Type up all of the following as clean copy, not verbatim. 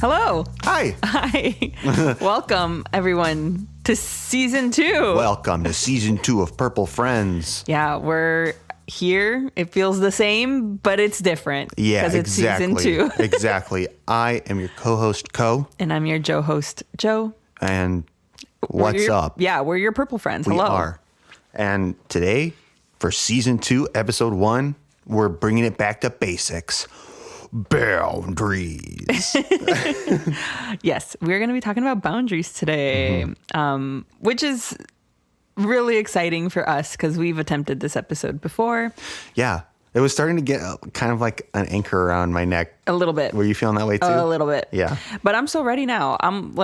Hello. Hi. Hi. Welcome, everyone, to season 2. Welcome to season 2 of Purple Friends. Yeah, we're here. It feels the same, but it's different. Yeah, because it's season 2. Exactly. I am your co-host, Co. And I'm your Joe host, Joe. And what's up? Yeah, we're your Purple Friends. We Hello. are. And today, for season 2, episode 1, we're bringing it back to basics. Boundaries. Yes, we're going to be talking about boundaries today, which is really exciting for us because we've attempted this episode before. Yeah. It was starting to get kind of like an anchor around my neck. A little bit. Were you feeling that way too? A little bit. Yeah. But I'm so ready now. I'm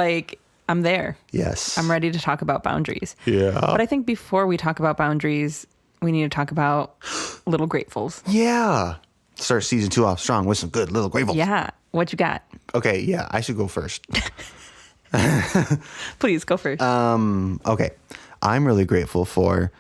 there. Yes. I'm ready to talk about boundaries. Yeah. But I think before we talk about boundaries, we need to talk about Little Gratefuls. Yeah. Start season 2 off strong with some good little gratefuls. Yeah. What you got? Okay. Yeah. I should go first. Please go first. Okay. I'm really grateful for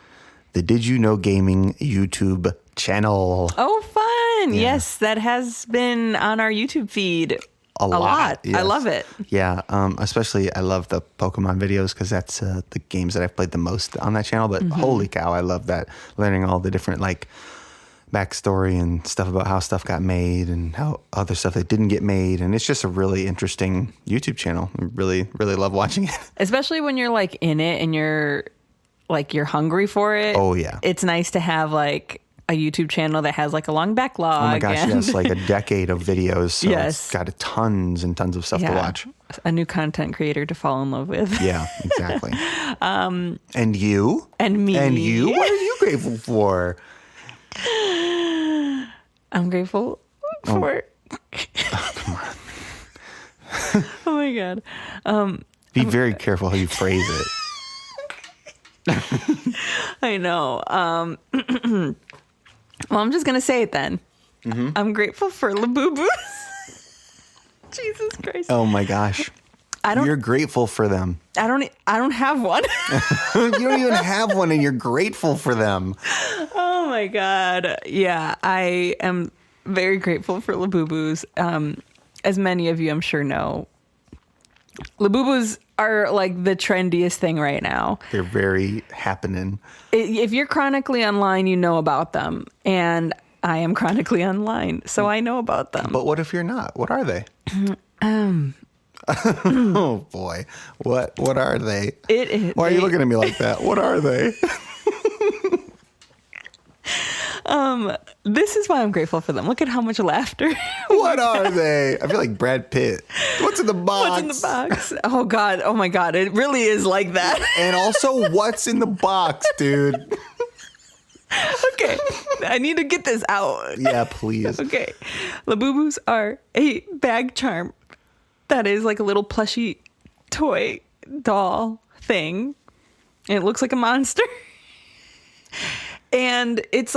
the Did You Know Gaming YouTube channel. Oh, fun. Yeah. Yes, that has been on our YouTube feed a lot. Yes. I love it. Yeah. Especially I love the Pokemon videos because that's the games that I've played the most on that channel. But holy cow, I love that. Learning all the different backstory and stuff about how stuff got made and how other stuff that didn't get made. And it's just a really interesting YouTube channel. I really, really love watching it. Especially when you're in it and you're hungry for it. Oh, yeah. It's nice to have a YouTube channel that has a long backlog. Oh my gosh, yes, a decade of videos. So yes. It's got tons and tons of stuff to watch. A new content creator to fall in love with. Yeah, exactly. And you? And me. And you? What are you grateful for? I'm grateful for... Oh, come on. Oh my God. Be very careful how you phrase it. I know. Well, I'm just going to say it then. I'm grateful for Labubus. Jesus Christ. Oh my gosh. You're grateful for them. I don't have one. You don't even have one and you're grateful for them. Oh my God. Yeah, I am very grateful for Labubus. As many of you I'm sure know, Labubus are the trendiest thing right now. They're very happening. If you're chronically online, you know about them. And I am chronically online, so I know about them. But what if you're not? What are they? Oh boy. What are they? Why are you looking at me like that? What are they? This is why I'm grateful for them. Look at how much laughter. What are they? I feel like Brad Pitt. What's in the box? What's in the box? Oh God. Oh my God. It really is like that. And also, what's in the box, dude? Okay. I need to get this out. Yeah, please. Okay. Labubus are a bag charm that is a little plushy toy doll thing. And it looks like a monster. And it's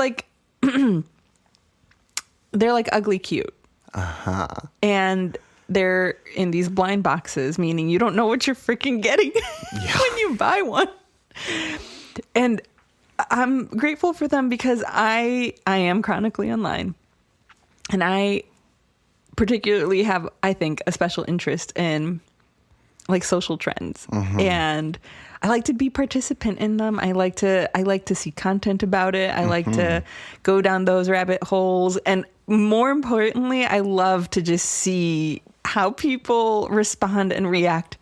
they're ugly cute. Uh-huh. And they're in these blind boxes, meaning you don't know what you're freaking getting when you buy one. And I'm grateful for them because I am chronically online. And I particularly have, I think, a special interest in social trends. And I like to be participant in them. I like to see content about it. I like to go down those rabbit holes. And more importantly, I love to just see how people respond and react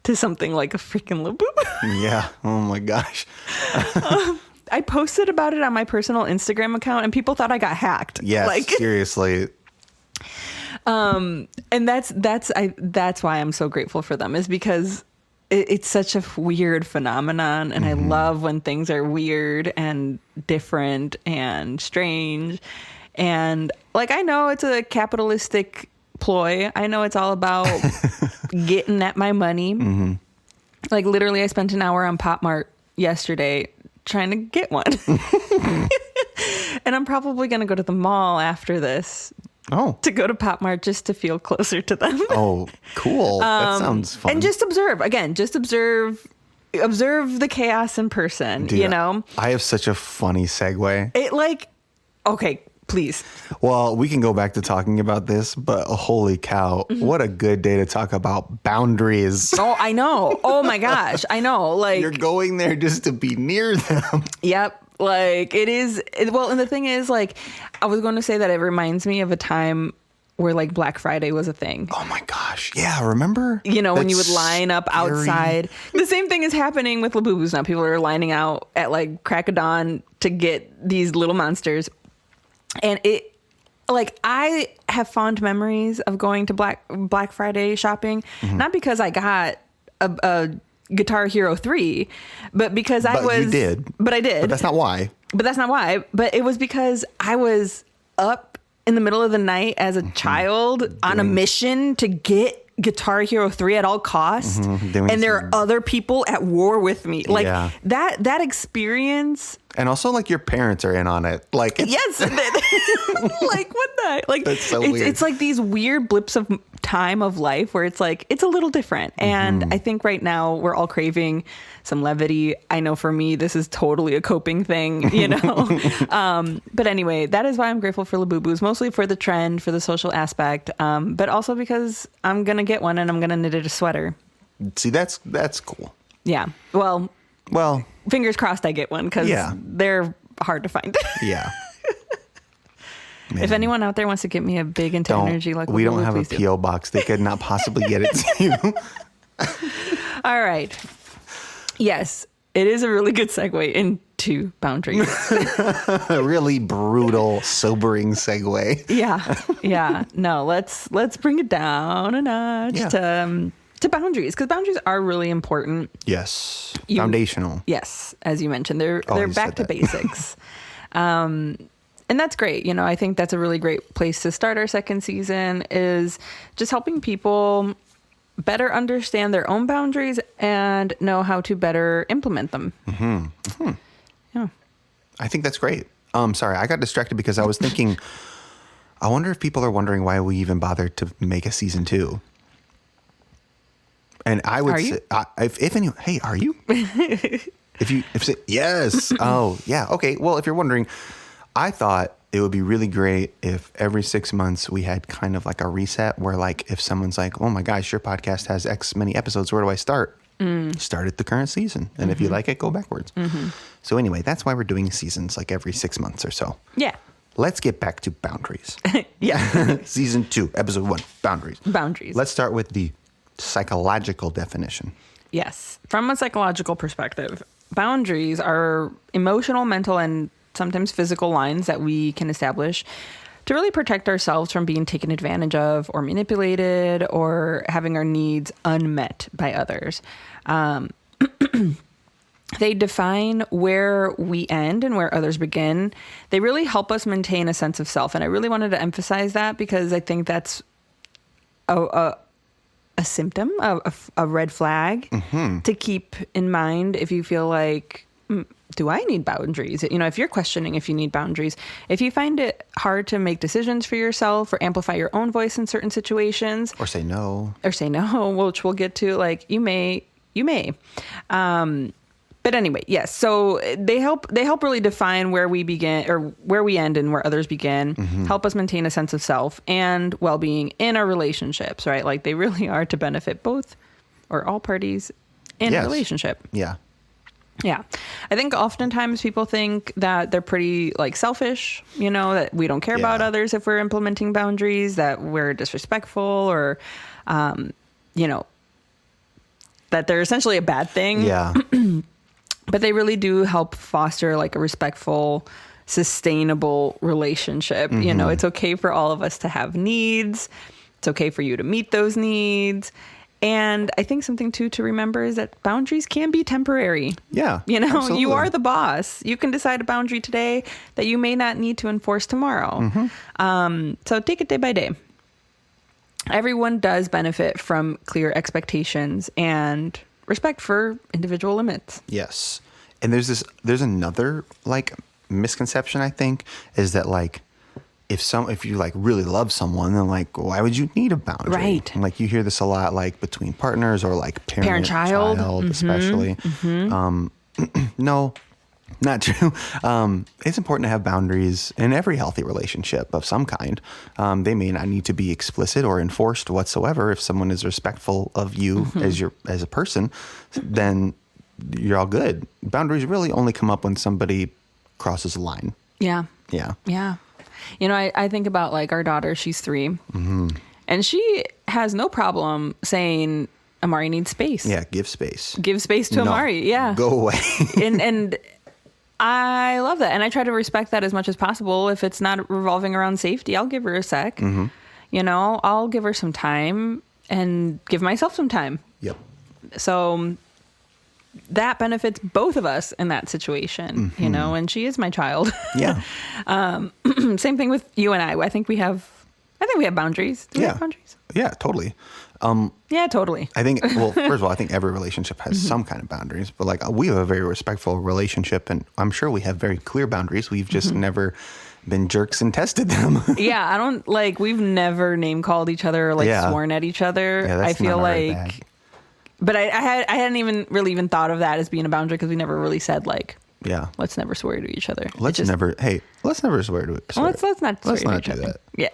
to something like a freaking Labubu. Yeah. Oh my gosh. I posted about it on my personal Instagram account and people thought I got hacked. Yes, seriously. And that's why I'm so grateful for them, is because it's such a weird phenomenon. And I love when things are weird and different and strange. And I know it's a capitalistic ploy. I know it's all about getting at my money. Literally I spent an hour on Pop Mart yesterday trying to get one. And I'm probably going to go to the mall after this. Oh. To go to Pop Mart just to feel closer to them. Oh, cool. That sounds fun. And just observe. Again, just observe the chaos in person, Dude, you know? I have such a funny segue. Okay, Please. Well, we can go back to talking about this, but holy cow, what a good day to talk about boundaries. Oh, I know. Oh my gosh. I know. Like, You're going there just to be near them. Yep. Like it is. Well, and the thing is, like, I was going to say that it reminds me of a time where like Black Friday was a thing. Oh my gosh. Yeah. Remember? You know, when That's you would line up scary. outside. The same thing is happening with Labubus now. People are lining out at like crack of dawn to get these little monsters. And it, like, I have fond memories of going to Black Friday shopping, not because I got a Guitar Hero 3, but because You did. But I did. But that's not why. But it was because I was up in the middle of the night as a child on a mission to get Guitar Hero 3 at all costs. And there are other people at war with me. Like that experience. And also like your parents are in on it. Like, yes. Like what the, like, that's so weird. It's like these weird blips of time of life where it's like, it's a little different. And I think right now we're all craving some levity. I know for me, this is totally a coping thing, you know? But anyway, that is why I'm grateful for Labubus, mostly for the trend, for the social aspect, but also because I'm going to get one and I'm going to knit it a sweater. See, that's cool. Yeah. Well, fingers crossed I get one because they're hard to find. Yeah. Man. If anyone out there wants to get me a big into energy like we don't have a P.O. box. They could not possibly get it to you. All right. Yes, it is a really good segue into boundaries. A really brutal, sobering segue. Yeah. No, let's bring it down a notch to boundaries, because boundaries are really important. Yes. Foundational. Yes, as you mentioned, they're back to basics. And that's great. You know, I think that's a really great place to start our second season, is just helping people better understand their own boundaries and know how to better implement them. Yeah. I think that's great. Sorry, I got distracted because I was thinking, I wonder if people are wondering why we even bothered to make a season 2. And I would say, if anyone, hey, are you? Yes. Oh, yeah. Okay. Well, if you're wondering, I thought it would be really great if every 6 months we had kind of like a reset where, like, if someone's like, oh my gosh, your podcast has X many episodes, where do I start? Start at the current season. And if you like it, go backwards. So anyway, that's why we're doing seasons like every 6 months or so. Yeah. Let's get back to boundaries. Yeah. Season 2, episode 1, boundaries. Boundaries. Let's start with the psychological definition. Yes. From a psychological perspective, boundaries are emotional, mental, and sometimes physical lines that we can establish to really protect ourselves from being taken advantage of or manipulated or having our needs unmet by others. They define where we end and where others begin. They really help us maintain a sense of self. And I really wanted to emphasize that because I think that's a symptom, a red flag to keep in mind if you feel like, do I need boundaries? You know, if you're questioning if you need boundaries, if you find it hard to make decisions for yourself or amplify your own voice in certain situations. Or say no, which we'll get to, like, you may. But anyway, yes. So they help really define where we begin or where we end and where others begin, help us maintain a sense of self and well-being in our relationships, right? Like, they really are to benefit both or all parties in a relationship. Yeah. Yeah. I think oftentimes people think that they're pretty, like, selfish, you know, that we don't care about others if we're implementing boundaries, that we're disrespectful or, you know, that they're essentially a bad thing. Yeah. But they really do help foster, like, a respectful, sustainable relationship. You know, it's okay for all of us to have needs. It's okay for you to meet those needs. And I think something, too, to remember is that boundaries can be temporary. Yeah. You know, absolutely. You are the boss. You can decide a boundary today that you may not need to enforce tomorrow. So take it day by day. Everyone does benefit from clear expectations and respect for individual limits. Yes. And there's another, like, misconception, I think, is that, like, if you, like, really love someone, then, like, why would you need a boundary? Right. And, like, you hear this a lot, like, between partners or, like, parent-child especially. No, Not true. It's important to have boundaries in every healthy relationship of some kind. They may not need to be explicit or enforced whatsoever. If someone is respectful of you as a person, then you're all good. Boundaries really only come up when somebody crosses a line. Yeah. Yeah. Yeah. You know, I think about like our daughter, she's 3, and she has no problem saying Amari needs space. Yeah. Give space. Give space to Amari. Yeah. Go away. and I love that. And I try to respect that as much as possible. If it's not revolving around safety, I'll give her a sec. You know, I'll give her some time and give myself some time. Yep. So that benefits both of us in that situation, you know, and she is my child. Yeah. Same thing with you and I. I think we have boundaries. Do we have boundaries? Yeah, totally. Yeah, totally. I think, well, first of all, I think every relationship has some kind of boundaries, but like we have a very respectful relationship, and I'm sure we have very clear boundaries. We've just never been jerks and tested them. Yeah, I don't like, we've never name called each other or like sworn at each other. Yeah, that's I feel not a red like, bag. but I hadn't even really thought of that as being a boundary because we never really said like, let's never swear to each other. Let's never swear to it. Let's not swear to each do other. that. Yeah.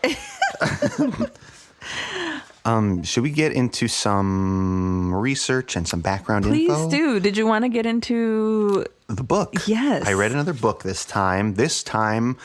Should we get into some research and some background Please info? do. Did you want to get into The book. Yes. I read another book this time. This time,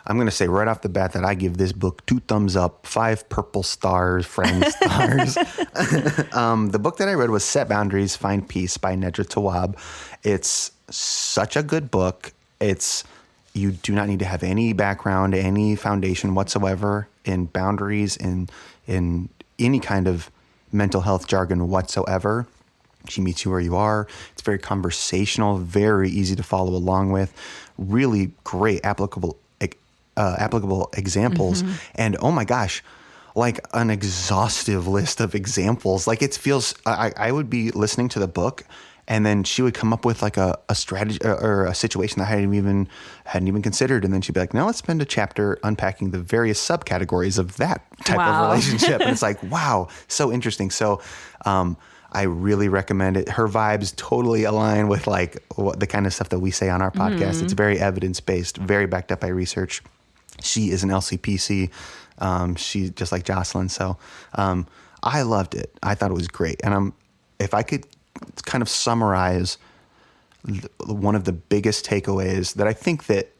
I'm going to say right off the bat that I give this book 2 thumbs up, 5 purple stars, friend stars. The book that I read was Set Boundaries, Find Peace by Nedra Tawwab. It's such a good book. You do not need to have any background, any foundation whatsoever in boundaries, in any kind of mental health jargon whatsoever. She meets you where you are. It's very conversational, very easy to follow along with. Really great applicable examples. And oh my gosh, like an exhaustive list of examples. Like it feels, I would be listening to the book and then she would come up with like a strategy or a situation that I hadn't even considered. And then she'd be like, now let's spend a chapter unpacking the various subcategories of that type of relationship. And it's like, wow, so interesting. So, I really recommend it. Her vibes totally align with like the kind of stuff that we say on our podcast. It's very evidence-based, very backed up by research. She is an LCPC. She's just like Jocelyn. So, I loved it. I thought it was great. And if I could kind of summarize one of the biggest takeaways that I think that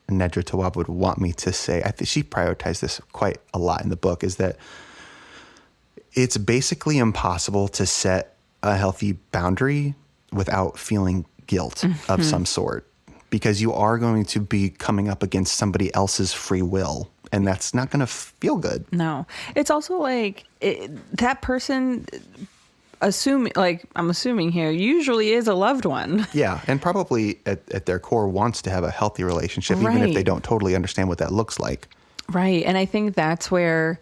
Nedra Tawwab would want me to say, I think she prioritized this quite a lot in the book, is that it's basically impossible to set a healthy boundary without feeling guilt of some sort, because you are going to be coming up against somebody else's free will, and that's not going to feel good. No. It's also like that person, I'm assuming here, usually is a loved one. Yeah, and probably at their core wants to have a healthy relationship, even if they don't totally understand what that looks like. Right, and I think that's where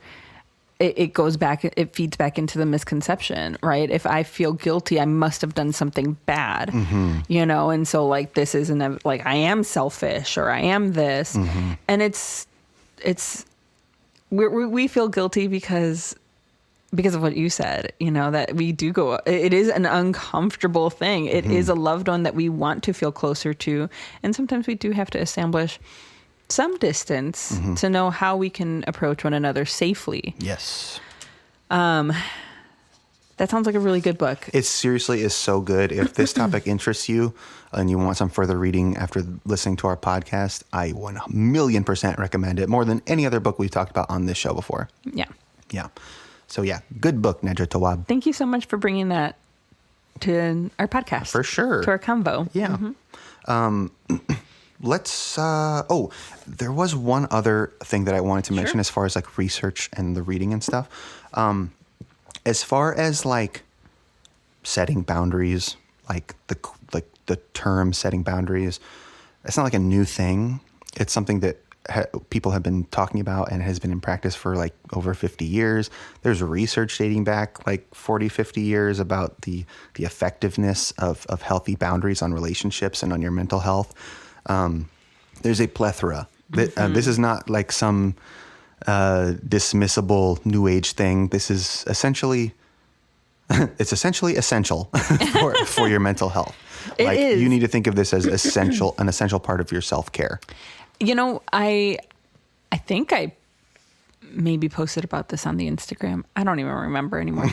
it goes back, it feeds back into the misconception, right? If I feel guilty, I must have done something bad, you know? And so like, this isn't like, I am selfish or I am this. And we feel guilty because of what you said, you know, that we do it is an uncomfortable thing. It is a loved one that we want to feel closer to. And sometimes we do have to establish some distance to know how we can approach one another safely. Yes. That sounds like a really good book. It seriously is so good. If this topic interests you and you want some further reading after listening to our podcast, I 1,000,000% recommend it, more than any other book we've talked about on this show before. Yeah. Yeah. So yeah, good book, Nedra Tawwab. Thank you so much for bringing that to our podcast. For sure. To our convo. Yeah. There was one other thing that I wanted to mention as far as like research and the reading and stuff. As far as like setting boundaries, like the term setting boundaries, it's not like a new thing. It's something that people have been talking about and has been in practice for like over 50 years. There's research dating back like 40, 50 years about the effectiveness of healthy boundaries on relationships and on your mental health. There's a plethora. This is not like some dismissible new age thing. This is essentially essential for your mental health. It like is. you need to think of this as an essential part of your self-care. You know, I think I maybe posted about this on the Instagram. I don't even remember anymore.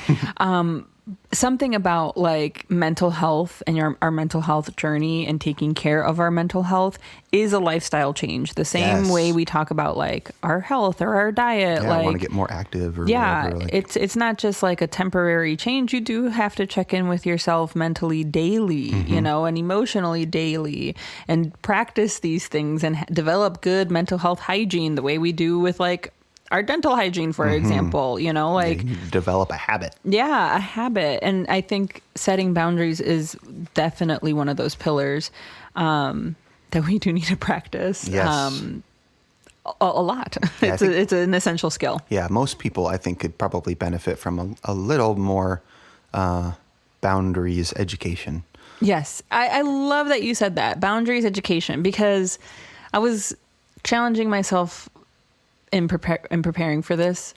Something about like mental health and our mental health journey and taking care of our mental health is a lifestyle change. The same way we talk about like our health or our diet. Yeah, like, I want to get more active or yeah, whatever. Like, it's not just like a temporary change. You do have to check in with yourself mentally daily, you know, and emotionally daily, and practice these things and develop good mental health hygiene the way we do with like our dental hygiene, for example, you know, like you need to develop a habit. Yeah, a habit. And I think setting boundaries is definitely one of those pillars that we do need to practice. Yes. A lot. Yeah, it's an essential skill. Yeah, most people I think could probably benefit from a little more boundaries education. Yes. I love that you said that. Boundaries education, because I was challenging myself in preparing for this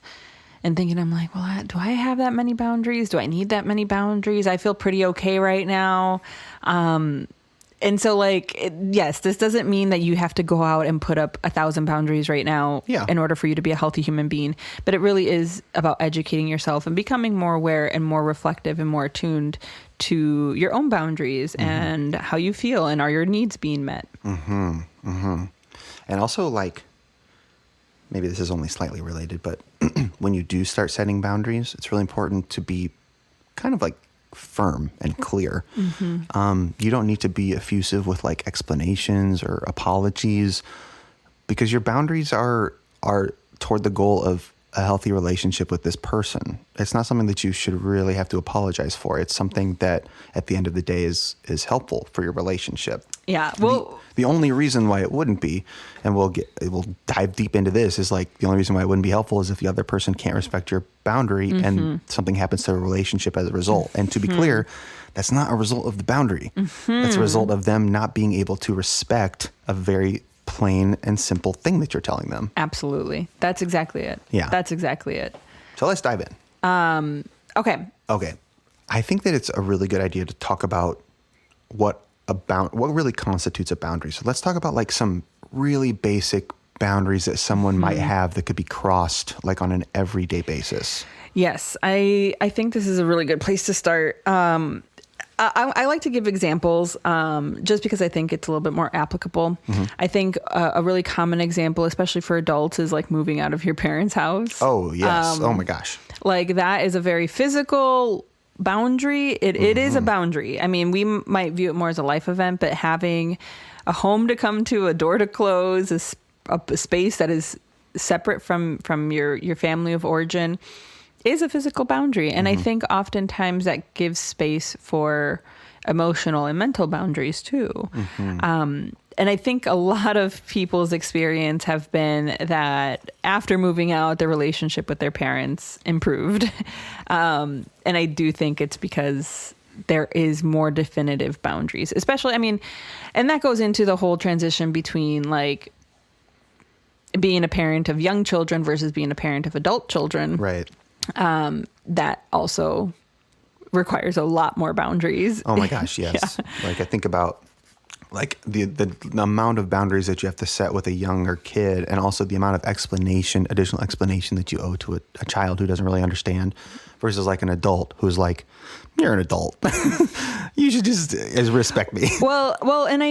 and thinking, I'm like, well, do I have that many boundaries? Do I need that many boundaries? I feel pretty okay right now. And so like, yes, this doesn't mean that you have to go out and put up 1,000 boundaries right now in order for you to be a healthy human being. But it really is about educating yourself and becoming more aware and more reflective and more attuned to your own boundaries and how you feel and are your needs being met. And also like, maybe this is only slightly related, but when you do start setting boundaries, it's really important to be kind of like firm and clear. You don't need to be effusive with like explanations or apologies, because your boundaries are toward the goal of a healthy relationship with this person. It's not something that you should really have to apologize for. It's something that at the end of the day is helpful for your relationship. Yeah. Well, the only reason why it wouldn't be, and we'll dive deep into this, is like the only reason why it wouldn't be helpful is if the other person can't respect your boundary and something happens to a relationship as a result. And to be clear, that's not a result of the boundary. That's a result of them not being able to respect a very plain and simple thing that you're telling them. Absolutely. That's exactly it. Yeah. That's exactly it. So let's dive in. Okay. I think that it's a really good idea to talk about what really constitutes a boundary. So let's talk about like some really basic boundaries that someone might have that could be crossed like on an everyday basis. Yes. I think this is a really good place to start. I like to give examples just because I think it's a little bit more applicable. I think a really common example, especially for adults, is like moving out of your parents' house. Oh, yes. Oh, my gosh. Like that is a very physical boundary. It is a boundary. I mean, we might view it more as a life event, but having a home to come to, a door to close, a space that is separate from your family of origin is a physical boundary. And I think oftentimes that gives space for emotional and mental boundaries too. And I think a lot of people's experience have been that after moving out, their relationship with their parents improved. And I do think it's because there is more definitive boundaries, especially, I mean, and that goes into the whole transition between like being a parent of young children versus being a parent of adult children. Right. That also requires a lot more boundaries. Oh my gosh, yes. Like I think about like the amount of boundaries that you have to set with a younger kid, and also the amount of additional explanation that you owe to a child who doesn't really understand, versus like an adult who's like, you're an adult. You should just respect me. Well, and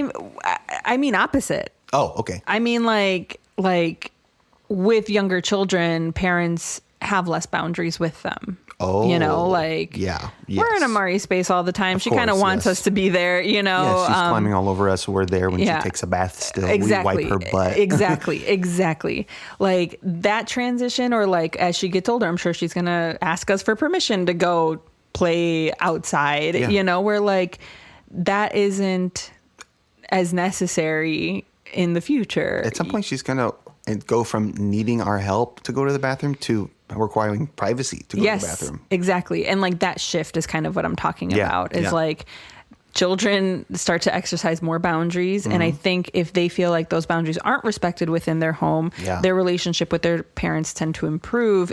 I mean opposite. Oh, okay. I mean like with younger children, parents have less boundaries with them. Oh, you know, like yeah, we're in Amari's space all the time. She kind of wants us to be there, you know. Yeah, she's climbing all over us. We're there when she takes a bath still. Exactly. We wipe her butt. Exactly. Like that transition, or like as she gets older, I'm sure she's going to ask us for permission to go play outside, you know, where like that isn't as necessary in the future. At some point, she's going to go from needing our help to go to the bathroom to requiring privacy to go to the bathroom. Exactly. And like that shift is kind of what I'm talking about, is like children start to exercise more boundaries. And I think if they feel like those boundaries aren't respected within their home, their relationship with their parents tend to improve.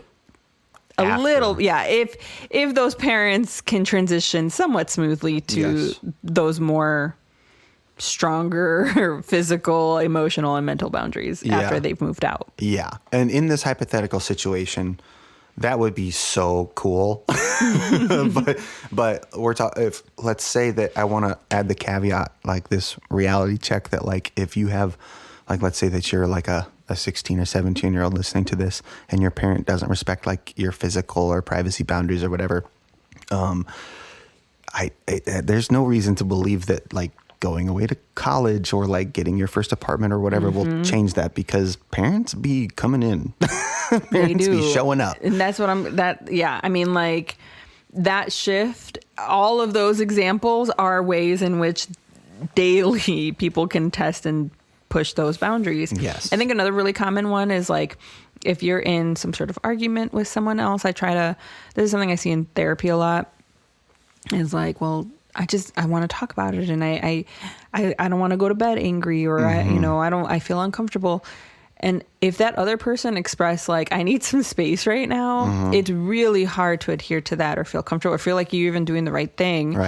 a little, yeah. If those parents can transition somewhat smoothly to those more stronger physical, emotional, and mental boundaries after they've moved out. Yeah. And in this hypothetical situation, that would be so cool. but we're talking, if let's say that I want to add the caveat, like this reality check that like, if you have, like, let's say that you're like a 16 or 17-year-old listening to this and your parent doesn't respect like your physical or privacy boundaries or whatever. There's no reason to believe that like going away to college or like getting your first apartment or whatever will change that, because parents be coming in. Parents be showing up. And that's what I mean, like that shift, all of those examples are ways in which daily people can test and push those boundaries. Yes. I think another really common one is like, if you're in some sort of argument with someone else, this is something I see in therapy a lot, is like, well, I want to talk about it, and I don't want to go to bed angry, or I feel uncomfortable. And if that other person expressed like, I need some space right now, it's really hard to adhere to that or feel comfortable or feel like you're even doing the right thing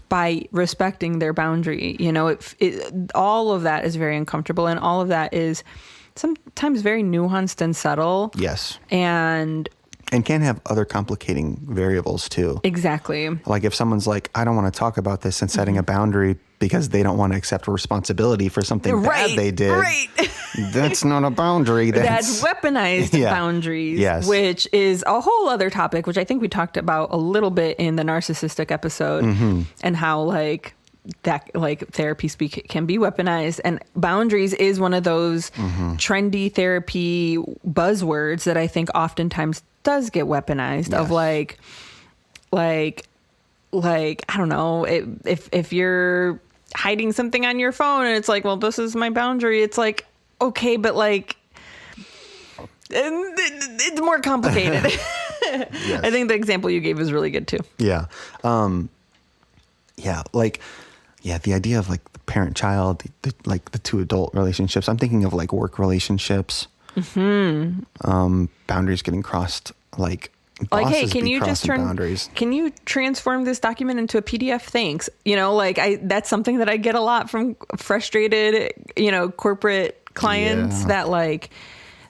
by respecting their boundary. All of that is very uncomfortable, and all of that is sometimes very nuanced and subtle. Yes. And can have other complicating variables too. Exactly. Like if someone's like, I don't want to talk about this, and setting a boundary because they don't want to accept responsibility for something bad they did. Right. That's not a boundary. That's weaponized boundaries, which is a whole other topic, which I think we talked about a little bit in the narcissistic episode, and how like that like therapy speak can be weaponized, and boundaries is one of those trendy therapy buzzwords that I think oftentimes does get weaponized. Of like I don't know, if you're hiding something on your phone and it's like, well, this is my boundary, it's like, okay, but like it's more complicated. Yes. I think the example you gave is really good too. Yeah. The idea of like the parent-child, like the two adult relationships. I'm thinking of like work relationships. Boundaries getting crossed, like hey, can you just can you transform this document into a PDF? Thanks. That's something that I get a lot from frustrated, corporate clients, that like,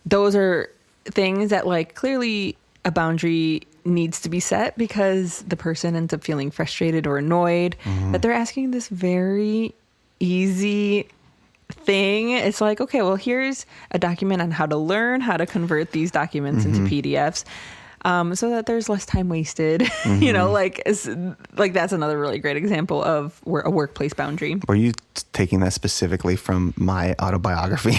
those are things that like clearly a boundary needs to be set because the person ends up feeling frustrated or annoyed that they're asking this very easy thing. It's like, okay, well, here's a document on how to learn how to convert these documents into PDFs, so that there's less time wasted. Like that's another really great example of a workplace boundary. Were you taking that specifically from my autobiography?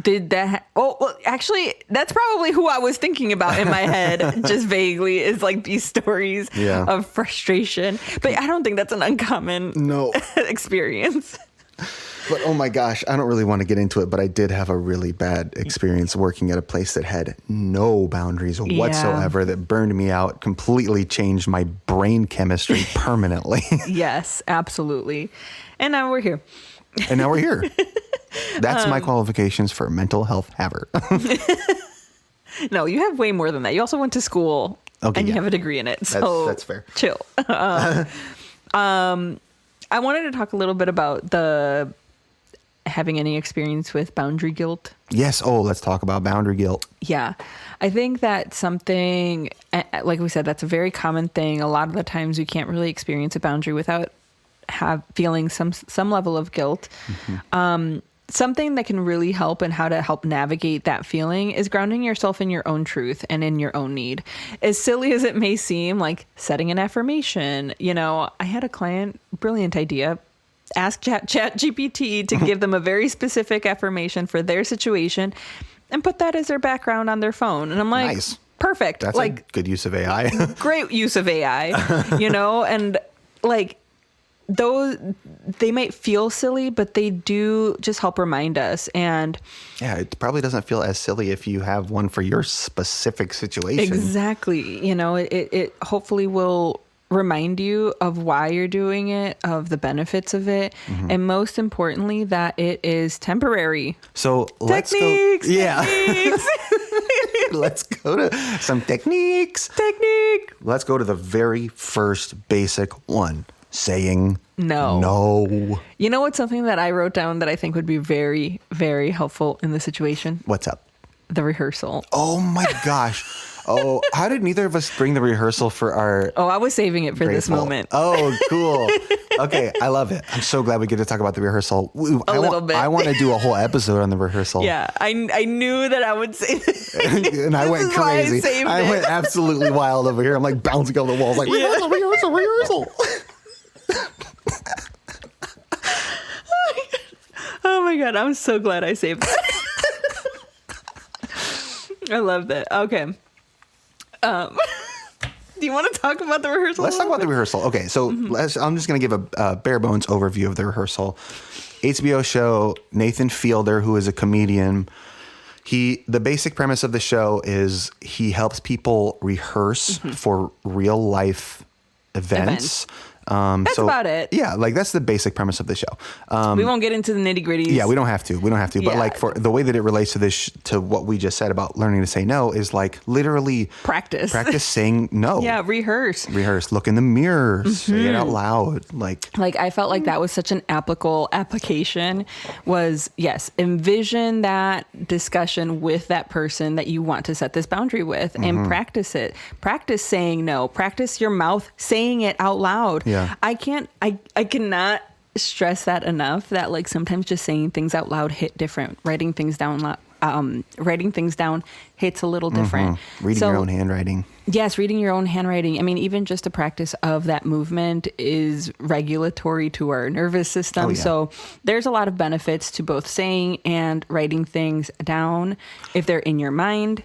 Did that? Oh, well, actually, that's probably who I was thinking about in my head, just vaguely, is like these stories of frustration. But I don't think that's an uncommon experience. But oh my gosh, I don't really want to get into it, but I did have a really bad experience working at a place that had no boundaries whatsoever, that burned me out, completely changed my brain chemistry permanently. Yes, absolutely. And now we're here. That's my qualifications for mental health haver. No, you have way more than that. You also went to school and you have a degree in it. So that's fair. Chill. I wanted to talk a little bit about having any experience with boundary guilt. Yes. Oh, let's talk about boundary guilt. Yeah. I think that's something, like we said, that's a very common thing. A lot of the times we can't really experience a boundary without feeling some level of guilt. Something that can really help and how to help navigate that feeling is grounding yourself in your own truth and in your own need. As silly as it may seem, like setting an affirmation. I had a client, brilliant idea, ask Chat GPT to give them a very specific affirmation for their situation and put that as their background on their phone. And I'm like, nice. Perfect. That's like a good use of AI. Great use of AI, and like, those, they might feel silly, but they do just help remind us. And yeah, it probably doesn't feel as silly if you have one for your specific situation. Exactly. It hopefully will remind you of why you're doing it, of the benefits of it, and most importantly, that it is temporary. So let's go. Yeah. Let's go to some techniques. Let's go to the very first basic one. Saying no. You know what's something that I wrote down that I think would be very, very helpful in this situation? What's up? The rehearsal. Oh my gosh. Oh, how did neither of us bring the rehearsal for our... Oh, I was saving it for this moment. Oh, cool. Okay, I love it. I'm so glad we get to talk about the rehearsal. A little bit. I want to do a whole episode on the rehearsal. Yeah, I knew that I would say this. And I went crazy. I went absolutely wild over here. I'm like bouncing off the walls like, rehearsal. Oh my God, I'm so glad I saved that. I love that. Okay. Do you want to talk about the rehearsal? Let's talk about the rehearsal. Okay, so I'm just going to give a bare bones overview of the rehearsal. HBO show, Nathan Fielder, who is a comedian. The basic premise of the show is he helps people rehearse for real life events. That's about it. Yeah, like that's the basic premise of the show. We won't get into the nitty gritties. Yeah, we don't have to. But like for the way that it relates to this, to what we just said about learning to say no is like literally practice saying no. Yeah, rehearse. Look in the mirror, say it out loud. Like I felt like that was such an applicable application was, yes, envision that discussion with that person that you want to set this boundary with and practice it. Practice saying no. Practice your mouth saying it out loud. Yeah. I cannot stress that enough that like sometimes just saying things out loud hit different. Writing things down hits a little different. Reading your own handwriting. Yes, reading your own handwriting. I mean, even just a practice of that movement is regulatory to our nervous system. Oh, yeah. So there's a lot of benefits to both saying and writing things down if they're in your mind.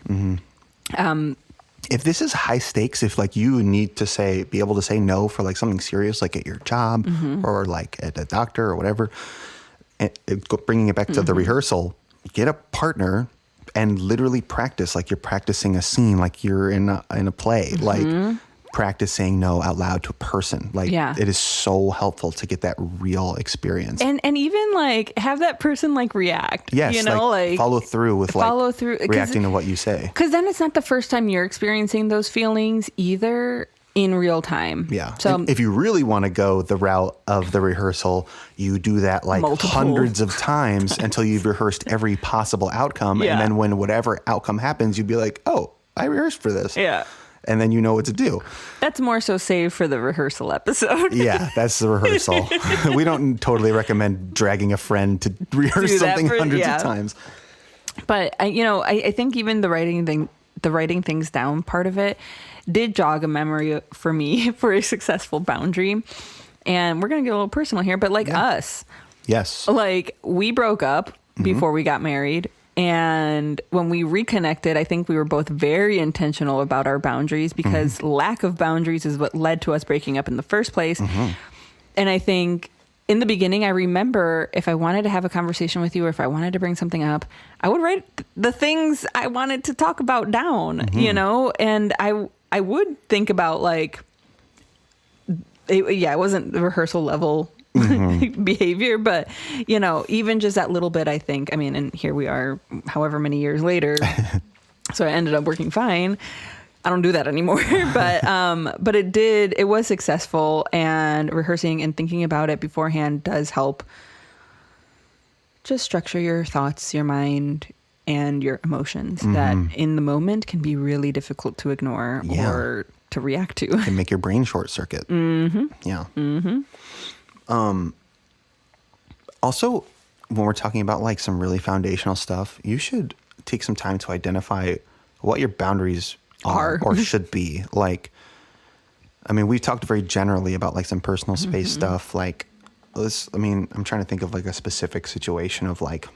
If this is high stakes, if like you need to be able to say no for like something serious, like at your job or like at a doctor or whatever, and bringing it back to the rehearsal, get a partner and literally practice like you're practicing a scene, like you're in a play, like practice saying no out loud to a person. Like it is so helpful to get that real experience. And even like have that person like react. Yes, you know, like follow through with reacting to what you say. Because then it's not the first time you're experiencing those feelings either in real time. Yeah. So if you really want to go the route of the rehearsal, you do that like hundreds of times until you've rehearsed every possible outcome. Yeah. And then when whatever outcome happens, you'd be like, oh, I rehearsed for this. Yeah. And then you know what to do. That's more so saved for the rehearsal episode. Yeah, that's the rehearsal. We don't totally recommend dragging a friend to rehearse something hundreds of times. But I think even the writing things down part of it did jog a memory for me for a successful boundary. And we're gonna get a little personal here, but like us, yes, like we broke up before we got married. And when we reconnected, I think we were both very intentional about our boundaries because lack of boundaries is what led to us breaking up in the first place. And I think in the beginning, I remember if I wanted to have a conversation with you or if I wanted to bring something up, I would write the things I wanted to talk about down, and I would think about like, it wasn't the rehearsal level behavior, but even just that little bit, I think, I mean, and here we are however many years later, so I ended up working fine. I don't do that anymore, but it was successful, and rehearsing and thinking about it beforehand does help just structure your thoughts, your mind, and your emotions that in the moment can be really difficult to ignore or to react to. Can make your brain short circuit. Yeah. Also, when we're talking about like some really foundational stuff, you should take some time to identify what your boundaries are or should be. Like, I mean, we talked very generally about like some personal space stuff. Like, I'm trying to think of like a specific situation of like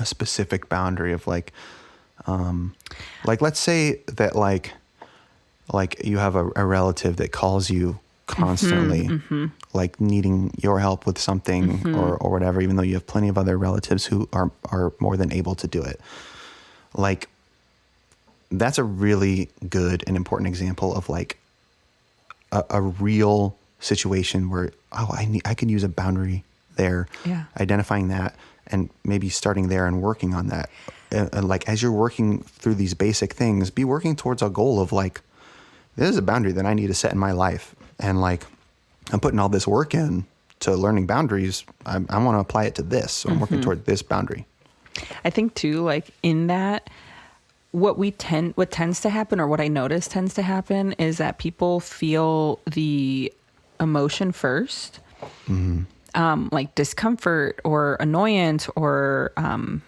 a specific boundary of like let's say that like you have a relative that calls you constantly, like needing your help with something or whatever, even though you have plenty of other relatives who are more than able to do it. Like, that's a really good and important example of like a real situation where, I could use a boundary there. Yeah. Identifying that and maybe starting there and working on that. And like, as you're working through these basic things, be working towards a goal of like, this is a boundary that I need to set in my life. And like, I'm putting all this work in to learning boundaries. I want to apply it to this. So I'm working toward this boundary. I think too, like in that, what tends to happen, or what I notice tends to happen, is that people feel the emotion first. Like discomfort or annoyance or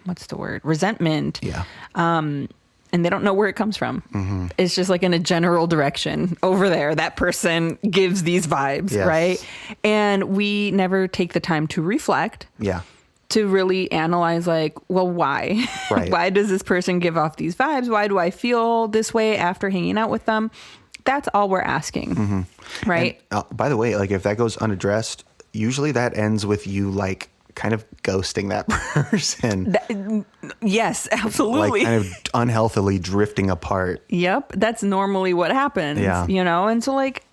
what's the word? Resentment. Yeah. And they don't know where it comes from. It's just like in a general direction over there. That person gives these vibes, Yes. right? And we never take the time to reflect. Yeah. To really analyze, like, well, why? Right. Why does this person give off these vibes? Why do I feel this way after hanging out with them? That's all we're asking, right? And, by the way, like if that goes unaddressed, usually that ends with you like kind of ghosting that person. Yes, absolutely. Like kind of unhealthily drifting apart. Yep. That's normally what happens, Yeah. you know? And so like,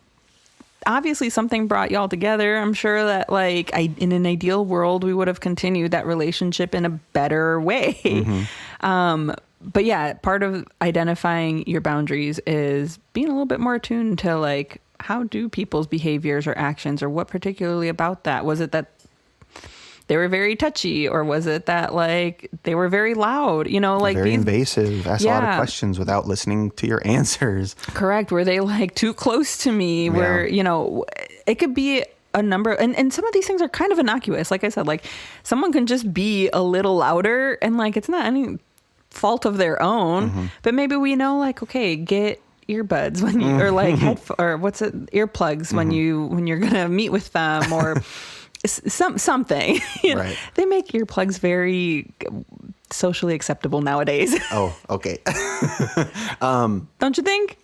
obviously something brought y'all together. I'm sure that like in an ideal world, we would have continued that relationship in a better way. But yeah, part of identifying your boundaries is being a little bit more attuned to like, how do people's behaviors or actions, or what particularly about that? Was it that they were very touchy, or was it that like they were very loud, you know, like very invasive, ask a lot of Yeah. questions without listening to your answers. Correct. Were they like too close to me? Where, you know, it could be a number, and some of these things are kind of innocuous. Like I said, like someone can just be a little louder and like it's not any fault of their own, but maybe we know like, okay, get earbuds when you, or like earplugs when you're gonna meet with them, or something. You know? Right. They make earplugs very socially acceptable nowadays. Oh, okay. Don't you think?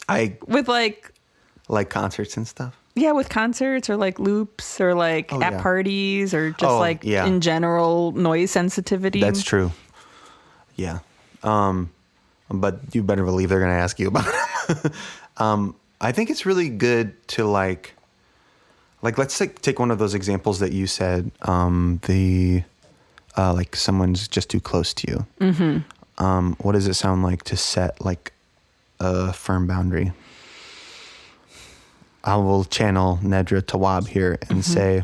With like concerts and stuff. Yeah, with concerts or like loops or like at parties or just in general noise sensitivity. That's true. Yeah. But you better believe they're going to ask you about it. I think it's really good to like let's take one of those examples that you said, like someone's just too close to you. What does it sound like to set like a firm boundary? I will channel Nedra Tawwab here and say,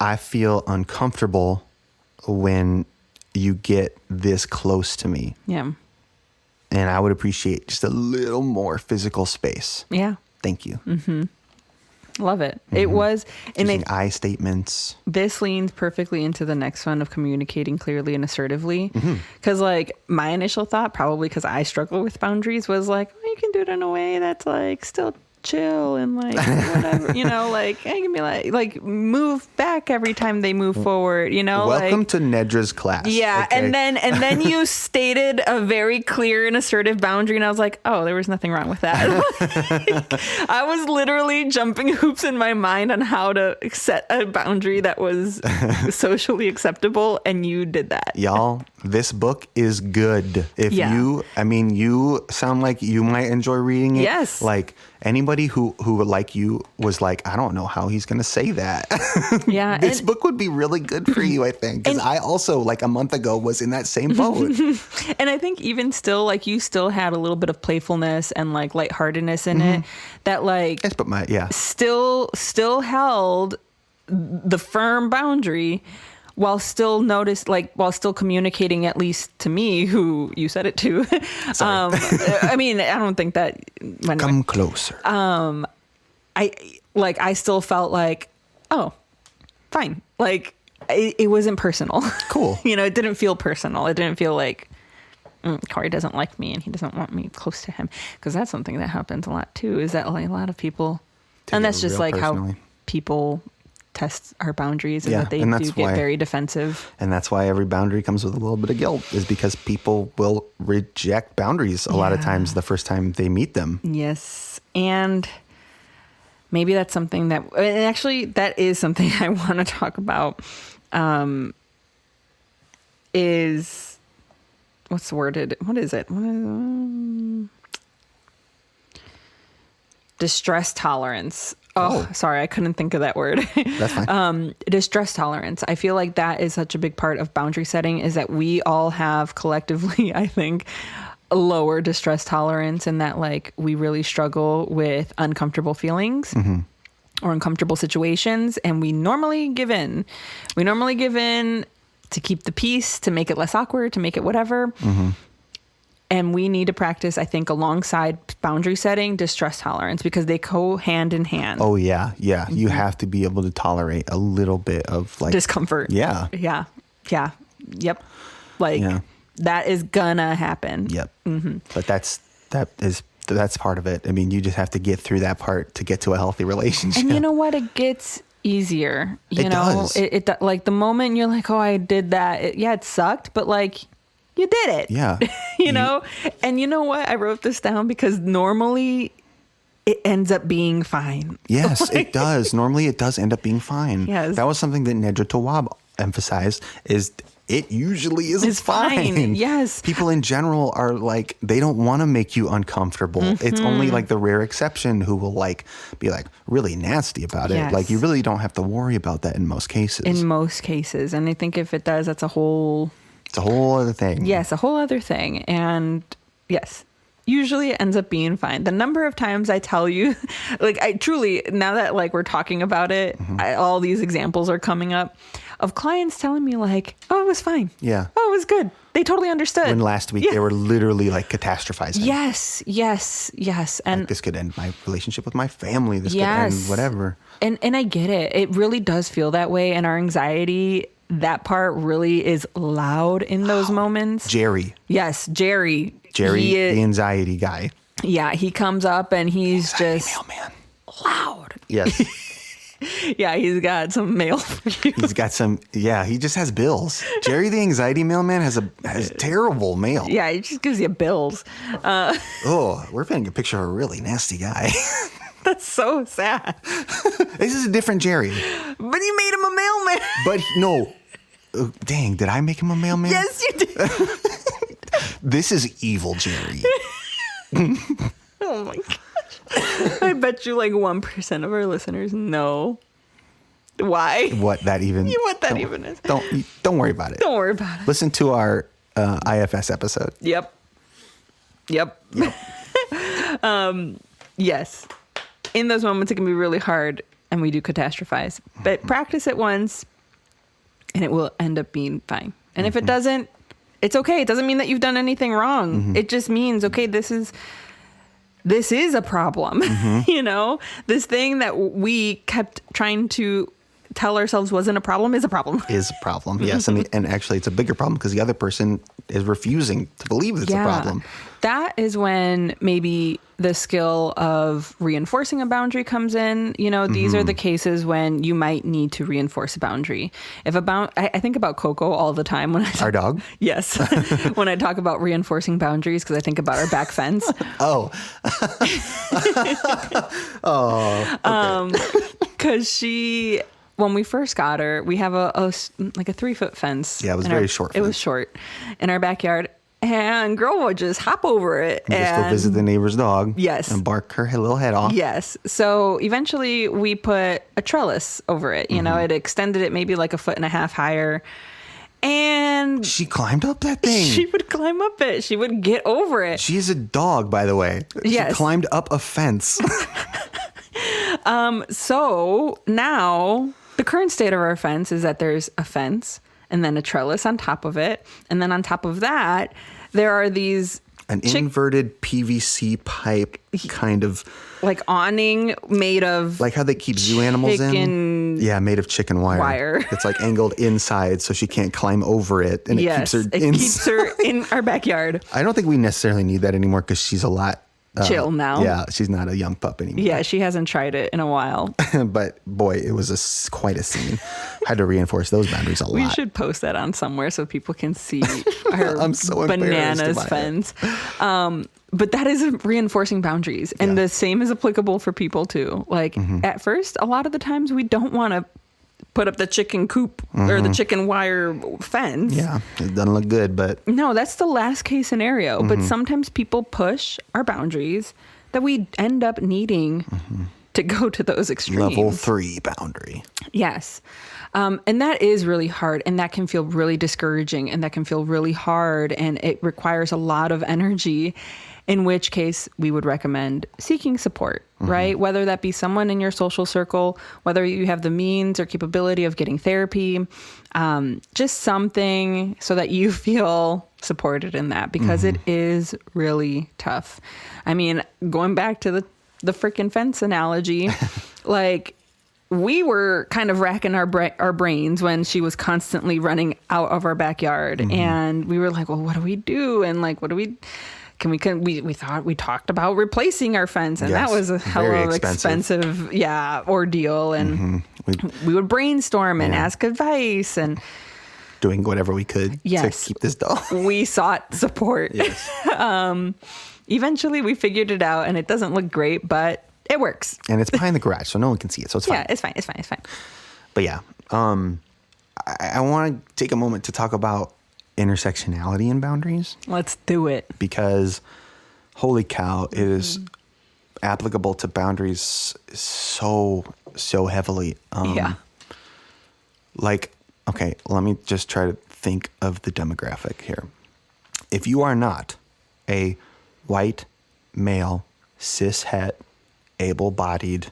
I feel uncomfortable when you get this close to me. Yeah. And I would appreciate just a little more physical space. Yeah. Thank you. Love it. It was, and Using I statements. this leans perfectly into the next one of communicating clearly and assertively. Because like my initial thought, probably because I struggle with boundaries, was like, oh, you can do it in a way that's like still chill and like whatever, you know, like I can be like move back every time they move forward, you know. Welcome like, to Nedra's class. yeah, okay? and then you stated a very clear and assertive boundary, and I was like, oh, there was nothing wrong with that. I was literally jumping hoops in my mind on how to set a boundary that was socially acceptable, and you did that. Y'all, this book is good. If you sound like you might enjoy reading it. Yes. Like anybody who like you was like, I don't know how he's going to say that. Yeah. This book would be really good for you, I think. Because I also, like a month ago, was in that same boat. And I think even still, like you still had a little bit of playfulness and like lightheartedness in it that like Yes, but still held the firm boundary while still while still communicating, at least to me, who you said it to. I mean, I don't think that Come closer. I still felt like, oh, fine. Like it wasn't personal. Cool. You know, it didn't feel personal. It didn't feel like Corey doesn't like me and he doesn't want me close to him. Because that's something that happens a lot too, is that like a lot of people, and that's just like how people test our boundaries, and that they do get very defensive. And that's why every boundary comes with a little bit of guilt, is because people will reject boundaries a lot of times the first time they meet them. Yes. And maybe that's something that, and actually that is something I want to talk about, is, what's the word? What is it? Distress tolerance Sorry, I couldn't think of that word. That's fine. Distress tolerance. I feel like that is such a big part of boundary setting, is that we all have collectively, I think, a lower distress tolerance, and that like we really struggle with uncomfortable feelings or uncomfortable situations, and we normally give in. We normally give in to keep the peace, to make it less awkward, to make it whatever. And we need to practice, I think, alongside boundary setting, distress tolerance, because they go hand in hand. Oh, yeah. Yeah. You have to be able to tolerate a little bit of like discomfort. Yeah. Yeah. Yeah. Yep. Like that is gonna happen. Yep. But that's part of it. I mean, you just have to get through that part to get to a healthy relationship. And you know what? It gets easier. You It know, does. It like the moment you're like, oh, I did that. It sucked, but like, you did it. Yeah. you know? And you know what? I wrote this down because normally it ends up being fine. Yes, it does. Normally it does end up being fine. Yes. That was something that Nedra Tawwab emphasized, is it usually is It's fine. Yes. People in general are like, they don't want to make you uncomfortable. It's only like the rare exception who will like be like really nasty about it. Yes. Like you really don't have to worry about that in most cases. In most cases. And I think if it does, that's a whole... It's a whole other thing. Yes, a whole other thing. And yes, usually it ends up being fine. The number of times I tell you, like I truly, now that like we're talking about it, all these examples are coming up of clients telling me like, oh, it was fine. Yeah. Oh, it was good. They totally understood. When last week they were literally like catastrophizing. Yes. And like, this could end my relationship with my family. This could end whatever. And I get it. It really does feel that way. And our anxiety, that part really is loud in those moments. Jerry. Yes, Jerry. The anxiety guy. Yeah, he comes up and he's just mailman. Loud. Yes. Yeah, he's got some mail for you. He's got some. Yeah, he just has bills. Jerry, the anxiety mailman, has terrible mail. Yeah, he just gives you bills. We're painting a picture of a really nasty guy. That's so sad. This is a different Jerry. But you made him a mailman. But no. Dang, did I make him a mailman? Yes, you did. This is evil Jerry. Oh my gosh. I bet you like 1% of our listeners know why. What that even is. Don't worry about it. Don't worry about it. Listen to our IFS episode. Yep. Yes. In those moments, it can be really hard and we do catastrophize. But practice it once and it will end up being fine. And if it doesn't, it's okay. It doesn't mean that you've done anything wrong. It just means, okay, this is a problem. You know, this thing that we kept trying to tell ourselves wasn't a problem is a problem. Is a problem, yes. And actually, it's a bigger problem because the other person is refusing to believe it's a problem. That is when maybe the skill of reinforcing a boundary comes in. You know, these are the cases when you might need to reinforce a boundary. I think about Coco all the time when our dog. Yes, when I talk about reinforcing boundaries, because I think about our back fence. Oh. Okay. Because when we first got her, we have a 3-foot fence. Yeah, it was very short. It was short in our backyard. And girl would just hop over it and just go visit the neighbor's dog. Yes. And bark her little head off. Yes. So eventually we put a trellis over it. You know, it extended it maybe like 1.5 feet higher. And she climbed up that thing. She would climb up it. She would get over it. She is a dog, by the way. Yes. She climbed up a fence. So now the current state of our fence is that there's a fence and then a trellis on top of it. And then on top of that, there are these... An inverted PVC pipe kind of... Like awning made of... Like how they keep zoo animals in? Yeah, made of chicken wire. It's like angled inside so she can't climb over it. And it keeps her in our backyard. I don't think we necessarily need that anymore because she's a lot... chill now. Yeah, she's not a young pup anymore. Yeah, she hasn't tried it in a while. But boy, it was quite a scene. Had to reinforce those boundaries a lot. We should post that on somewhere so people can see our I'm so bananas fence. But that is reinforcing boundaries. And the same is applicable for people too. Like at first, a lot of the times we don't want to put up the chicken coop or the chicken wire fence. Yeah, it doesn't look good, but... No, that's the last case scenario. But sometimes people push our boundaries that we end up needing to go to those extremes. Level 3 boundary. Yes. And that is really hard, and that can feel really discouraging, and that can feel really hard, and it requires a lot of energy, in which case we would recommend seeking support, right? Whether that be someone in your social circle, whether you have the means or capability of getting therapy, just something so that you feel supported in that, because it is really tough. I mean, going back to the freaking fence analogy, like, we were kind of racking our brains when she was constantly running out of our backyard, and we were like, well, what do we do? And like, what do we thought we talked about replacing our fence, and that was a hell of expensive ordeal. And we would brainstorm and ask advice and doing whatever we could to keep this doll. We sought support. Yes. Eventually we figured it out, and it doesn't look great, but it works. And it's behind the garage, so no one can see it. So it's fine. Yeah, it's fine. But yeah, I want to take a moment to talk about intersectionality and boundaries. Let's do it. Because holy cow, it is applicable to boundaries so heavily. Like, okay, let me just try to think of the demographic here. If you are not a white, male, cishet, able-bodied,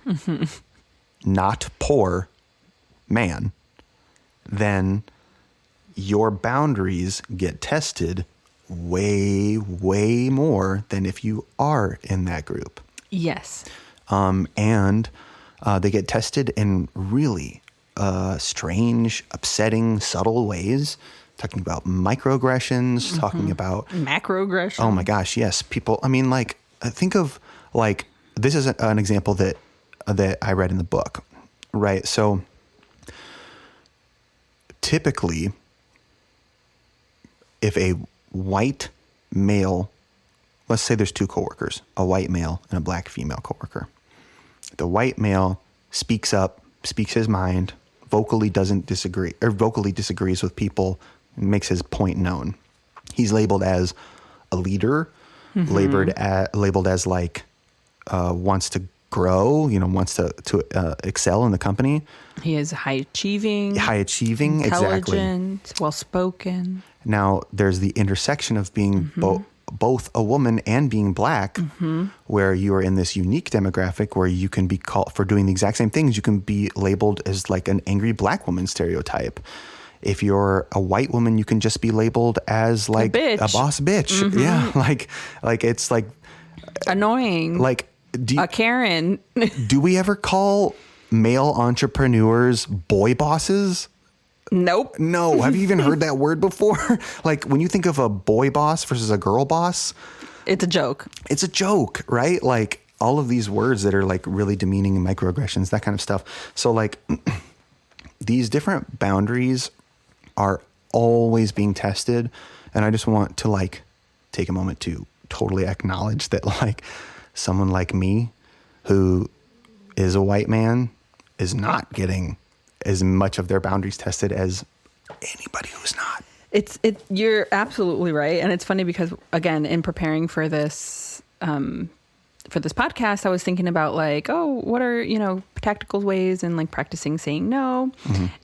not poor man, then your boundaries get tested way more than if you are in that group. Yes. And they get tested in really strange, upsetting, subtle ways. Talking about microaggressions, talking about macroaggressions. Oh my gosh, yes. People, I mean, like, think of, like, this is an example that I read in the book, right? So typically, if a white male, let's say there's two coworkers, a white male and a black female coworker. The white male speaks up, speaks his mind, vocally disagrees with people, and makes his point known. He's labeled as a leader, labeled as like wants to grow, wants to excel in the company. He is high achieving, intelligent, exactly. Well-spoken. Now, there's the intersection of being both a woman and being black, where you are in this unique demographic where you can be called for doing the exact same things. You can be labeled as like an angry black woman stereotype. If you're a white woman, you can just be labeled as like a boss bitch. Yeah, like it's like annoying. Like a Karen. Do we ever call male entrepreneurs boy bosses? Nope. No. Have you even heard that word before? Like, when you think of a boy boss versus a girl boss, it's a joke. It's a joke, right? Like, all of these words that are like really demeaning and microaggressions, that kind of stuff. So like these different boundaries are always being tested. And I just want to like take a moment to totally acknowledge that like someone like me who is a white man is not getting as much of their boundaries tested as anybody who's not. You're absolutely right. And it's funny because, again, in preparing for this podcast, I was thinking about like, oh, what are, tactical ways and like practicing saying no.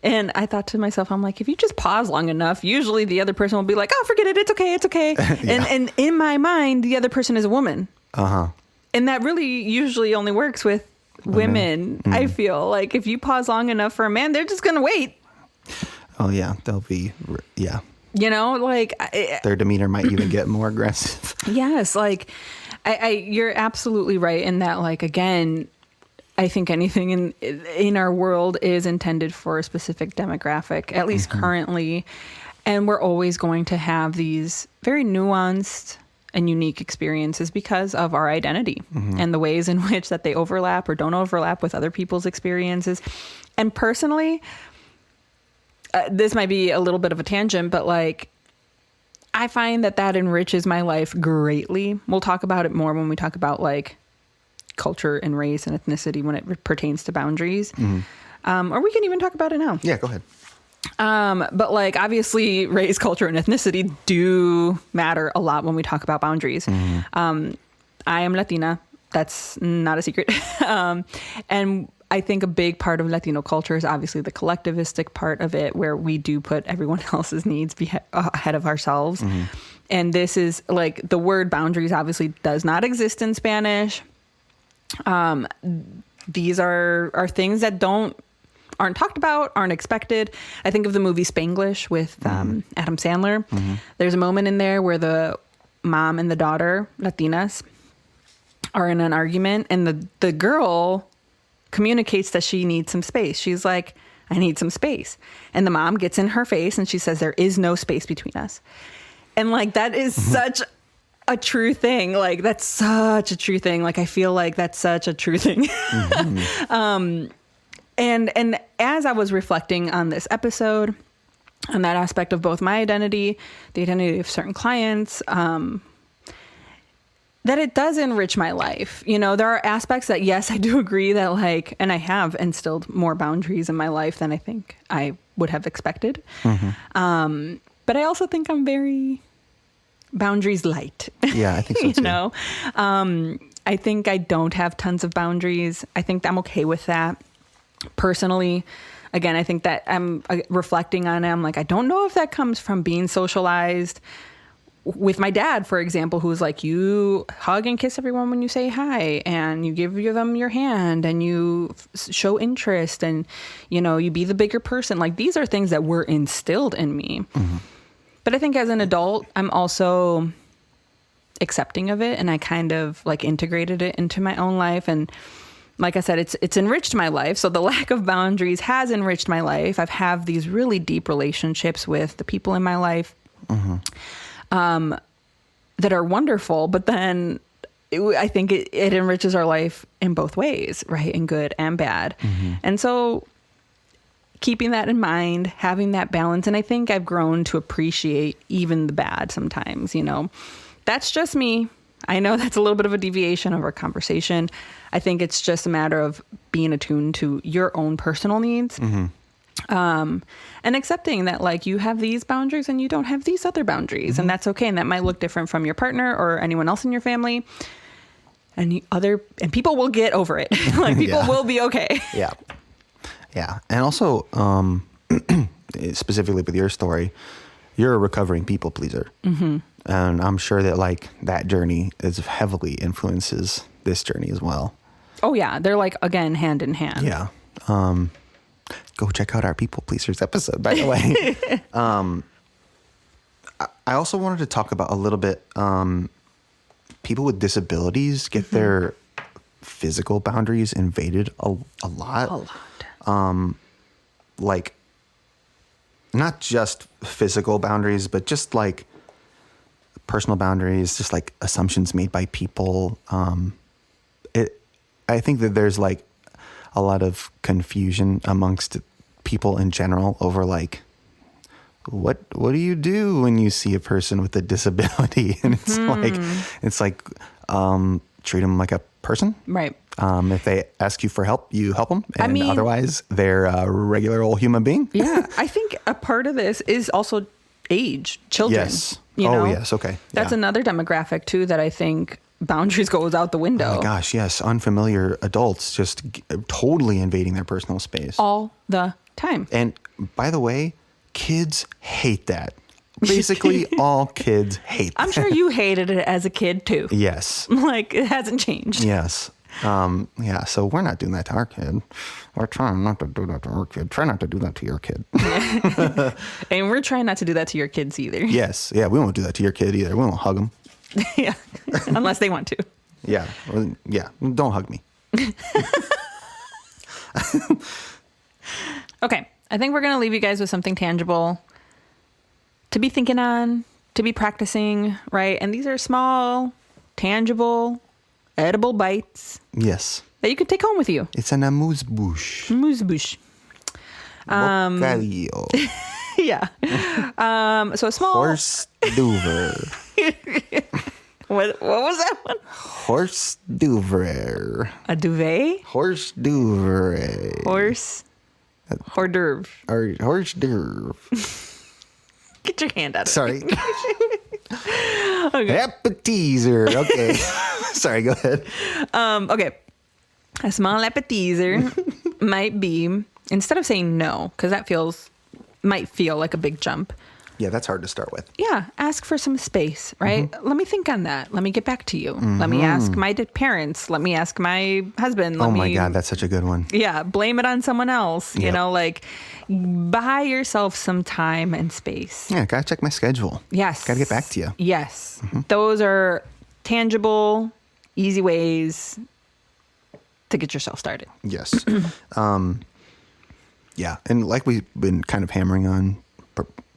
And I thought to myself, I'm like, if you just pause long enough, usually the other person will be like, oh, forget it. It's okay. It's okay. Yeah. And in my mind, the other person is a woman. And that really usually only works with women. I feel like if you pause long enough for a man, they're just going to wait. Oh yeah. They'll be, yeah. Like their demeanor might even get more aggressive. Yes. Like you're absolutely right in that, like, again, I think anything in our world is intended for a specific demographic, at least currently. And we're always going to have these very nuanced and unique experiences because of our identity and the ways in which that they overlap or don't overlap with other people's experiences. And personally, this might be a little bit of a tangent, but like, I find that enriches my life greatly. We'll talk about it more when we talk about like culture and race and ethnicity when it pertains to boundaries. Or we can even talk about it now. Yeah, go ahead. But like, obviously race, culture, and ethnicity do matter a lot when we talk about boundaries. I am Latina. That's not a secret. And I think a big part of Latino culture is obviously the collectivistic part of it, where we do put everyone else's needs ahead of ourselves. And this is like, the word boundaries obviously does not exist in Spanish. These are things that aren't talked about, aren't expected. I think of the movie Spanglish with Adam Sandler. There's a moment in there where the mom and the daughter, Latinas, are in an argument, and the girl communicates that she needs some space. She's like, I need some space. And the mom gets in her face and she says, there is no space between us. And like, that is such a true thing. Like, that's such a true thing. Like, I feel like that's such a true thing. And as I was reflecting on this episode, on that aspect of both my identity, the identity of certain clients, that it does enrich my life. You know, there are aspects that, yes, I do agree that like, and I have instilled more boundaries in my life than I think I would have expected. But I also think I'm very boundaries light. Yeah, I think so too. You know, I think I don't have tons of boundaries. I think I'm okay with that personally. Again, I think that I'm reflecting on it. I'm like, I don't know if that comes from being socialized with my dad, for example, who's like, you hug and kiss everyone when you say hi, and you give them your hand, and you show interest, and, you know, you be the bigger person. Like, these are things that were instilled in me. But I think as an adult, I'm also accepting of it, and I kind of like integrated it into my own life. And like I said, it's enriched my life. So the lack of boundaries has enriched my life. I've had these really deep relationships with the people in my life. That are wonderful, but then I think it enriches our life in both ways, right? In good and bad. And so keeping that in mind, having that balance, and I think I've grown to appreciate even the bad sometimes, you know. That's just me. I know that's a little bit of a deviation of our conversation. I think it's just a matter of being attuned to your own personal needs. And accepting that like you have these boundaries and you don't have these other boundaries, and that's okay. And that might look different from your partner or anyone else in your family, and people will get over it. Like, people will be okay. Yeah. And also, specifically with your story, you're a recovering people pleaser. And I'm sure that like that journey is heavily influences this journey as well. Oh yeah. They're like, again, hand in hand. Yeah. Go check out our people pleasers episode, by the way. I also wanted to talk about a little bit, people with disabilities get their physical boundaries invaded a lot. A lot. Like, not just physical boundaries, but just like personal boundaries, just like assumptions made by people. I think that there's like a lot of confusion amongst people in general over like, what do you do when you see a person with a disability? And it's like treat them like a person. Right. If they ask you for help, you help them. And otherwise, they're a regular old human being. Yeah. I think a part of this is also age, children. Yes. You know? Yes. Okay. That's another demographic too that I think boundaries goes out the window. Oh my gosh, yes. Unfamiliar adults just totally invading their personal space. All the time. And by the way, kids hate that. Basically, all kids hate that. I'm sure you hated it as a kid too. Yes. Like, it hasn't changed. Yes. Yeah, so we're not doing that to our kid. We're trying not to do that to our kid. Try not to do that to your kid. And we're trying not to do that to your kids either. Yes. Yeah, we won't do that to your kid either. We won't hug them. Yeah. Unless they want to. Yeah. Yeah. Don't hug me. Okay. I think we're going to leave you guys with something tangible to be thinking on, to be practicing, right? And these are small, tangible, edible bites. Yes. That you can take home with you. It's an amuse-bouche. Amuse-bouche. Bocadillo. Yeah. So a small... Horse duver. What was that one? Horse duver. A duvet? Horse duver. Horse... hors d'oeuvre. Horse d'oeuvre. Get your hand out of it. Sorry. Okay. Appetizer. Okay. Sorry, go ahead. Okay. A small appetizer might be, instead of saying no, because that might feel like a big jump. Yeah, that's hard to start with. Yeah, ask for some space, right? Let me think on that. Let me get back to you. Let me ask my parents. Let me ask my husband. My God, that's such a good one. Yeah, blame it on someone else. You Yep. know, like buy yourself some time and space. Yeah, gotta check my schedule. Yes. Gotta get back to you. Yes. Those are tangible, easy ways to get yourself started. Yes. Yeah, and like we've been kind of hammering on,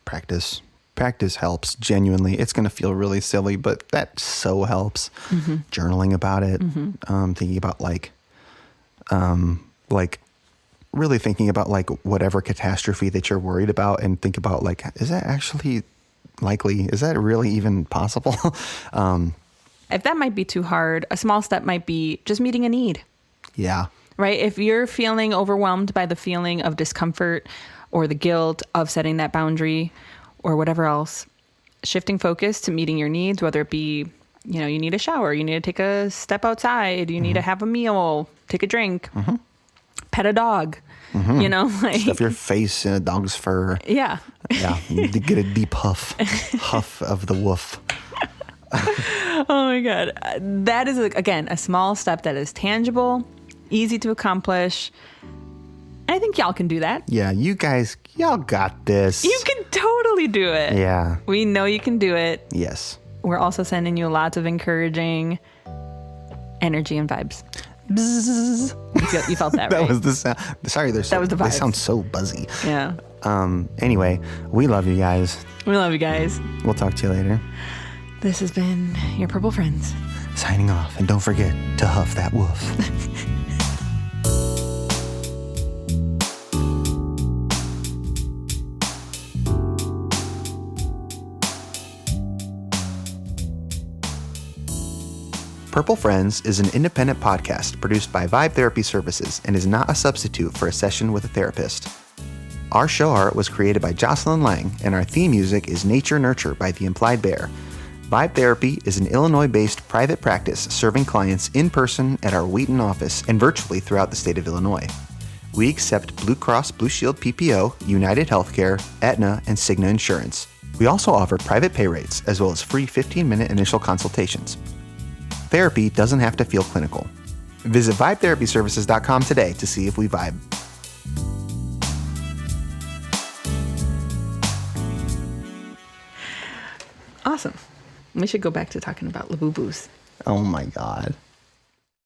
practice. Practice helps, genuinely. It's going to feel really silly, but that so helps. Journaling about it, thinking about like really thinking about like whatever catastrophe that you're worried about, and think about like, is that actually likely? Is that really even possible? If that might be too hard, a small step might be just meeting a need. Yeah. Right? If you're feeling overwhelmed by the feeling of discomfort or the guilt of setting that boundary or whatever else, shifting focus to meeting your needs, whether it be, you know, you need a shower, you need to take a step outside, you need to have a meal, take a drink, pet a dog, you know, like Stuff your face in a dog's fur. yeah. Yeah. Get a deep huff. Huff of the woof. Oh my God. That is, again, a small step that is tangible, easy to accomplish. I think y'all can do that. Yeah, you guys, y'all got this. You can totally do it. Yeah. We know you can do it. Yes. We're also sending you lots of encouraging energy and vibes. Bzzz. You felt that, right? That was the sound. Sorry, That was the they vibes. sound so buzzy. Yeah. Anyway, we love you guys. We love you guys. We'll talk to you later. This has been your Purple Friends. Signing off, and don't forget to huff that woof. Purple Friends is an independent podcast produced by Vibe Therapy Services and is not a substitute for a session with a therapist. Our show art was created by Jocelyn Lang, and our theme music is Nature Nurture by The Implied Bear. Vibe Therapy is an Illinois-based private practice serving clients in person at our Wheaton office and virtually throughout the state of Illinois. We accept Blue Cross Blue Shield PPO, United Healthcare, Aetna, and Cigna Insurance. We also offer private pay rates as well as free 15-minute initial consultations. Therapy doesn't have to feel clinical. Visit vibetherapyservices.com today to see if we vibe. Awesome. We should go back to talking about Labubus. Oh my God.